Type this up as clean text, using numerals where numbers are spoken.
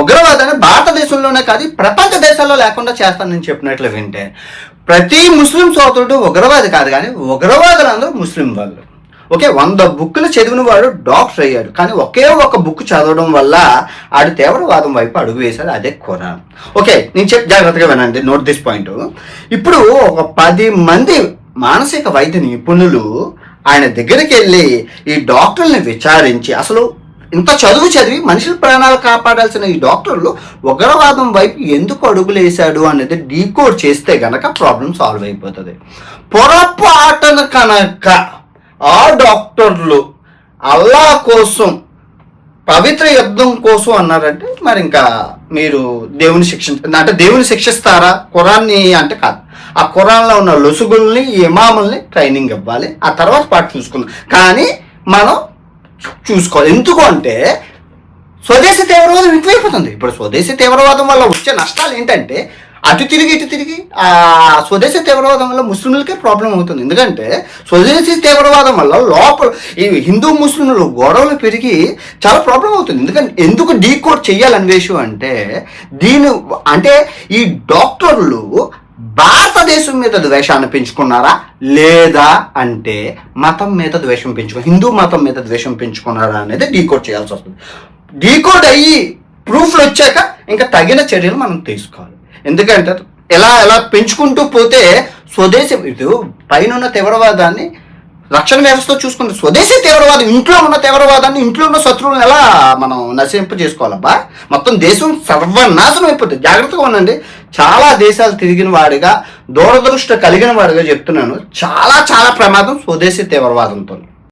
ఉగ్రవాదాన్ని భారతదేశంలోనే కాదు ప్రపంచ దేశాల్లో లేకుండా చేస్తానని చెప్పినట్లు వింటే ప్రతి ముస్లిం సోదరుడు ఉగ్రవాది కాదు, కానీ ఉగ్రవాదులు అందరూ ముస్లిం వాళ్ళు. ఓకే, 100 బుక్కులు చదివిన వాడు డాక్టర్ అయ్యాడు, కానీ ఒకే ఒక బుక్ చదవడం వల్ల ఆడు తీవ్రవాదం వైపు అడుగు వేశాడు, అదే ఖురాన్. ఓకే, నేను జాగ్రత్తగా వినండి, నోట్ దిస్ పాయింట్. ఇప్పుడు ఒక 10 మంది మానసిక వైద్య నిపుణులు ఆయన దగ్గరికి వెళ్ళి ఈ డాక్టర్ని విచారించి అసలు ఇంత చదివి మనుషుల ప్రాణాలు కాపాడాల్సిన ఈ డాక్టర్లు ఉగ్రవాదం వైపు ఎందుకు అడుగులేశాడు అనేది డీకోడ్ చేస్తే గనక ప్రాబ్లం సాల్వ్ అయిపోతుంది. పొరపాటున కనుక ఆ డాక్టర్లు అల్లా కోసం పవిత్ర యుద్ధం కోసం అన్నారంటే మరి ఇంకా మీరు దేవుని శిక్షిస్తారా? ఖురాన్ని అంటే కాదు, ఆ ఖురాన్లో ఉన్న లొసుగుల్ని ఇమాముల్ని ట్రైనింగ్ ఇవ్వాలి, ఆ తర్వాత పాటు చూసుకుందాం. కానీ మనం చూసుకోవాలి, ఎందుకు అంటే స్వదేశీ తీవ్రవాదం ఎక్కువైపోతుంది. ఇప్పుడు స్వదేశీ తీవ్రవాదం వల్ల వచ్చే నష్టాలు ఏంటంటే అటు తిరిగి ఆ స్వదేశీ తీవ్రవాదం వల్ల ముస్లింలకే ప్రాబ్లం అవుతుంది. ఎందుకంటే స్వదేశీ తీవ్రవాదం వల్ల లోపల ఈ హిందూ ముస్లింలు గొడవలు పెరిగి చాలా ప్రాబ్లం అవుతుంది. ఎందుకు డీకోడ్ చేయాలని విషయం అంటే ఈ డాక్టర్లు భారతదేశం మీద ద్వేషాన్ని పెంచుకున్నారా లేదా అంటే మతం మీద ద్వేషం హిందూ మతం మీద ద్వేషం పెంచుకున్నారా అనేది డీకోడ్ చేయాల్సి వస్తుంది. డీకోడ్ అయ్యి ప్రూఫ్లు వచ్చాక ఇంకా తగిన చర్యలు మనం తీసుకోవాలి. ఎందుకంటే ఎలా పెంచుకుంటూ పోతే స్వదేశీ పైన తీవ్రవాదాన్ని రక్షణ వ్యవస్థ చూసుకుంటే స్వదేశీ తీవ్రవాదం ఇంట్లో ఉన్న తీవ్రవాదాన్ని ఇంట్లో ఉన్న శత్రువులను ఎలా మనం నశింప చేసుకోవాలబ్బా? మొత్తం దేశం సర్వనాశనం అయిపోతుంది. జాగ్రత్తగా ఉండండి. చాలా దేశాలు తిరిగిన వాడిగా దూరదృష్టి కలిగిన వాడిగా చెప్తున్నాను, చాలా ప్రమాదం స్వదేశీ తీవ్రవాదంతో.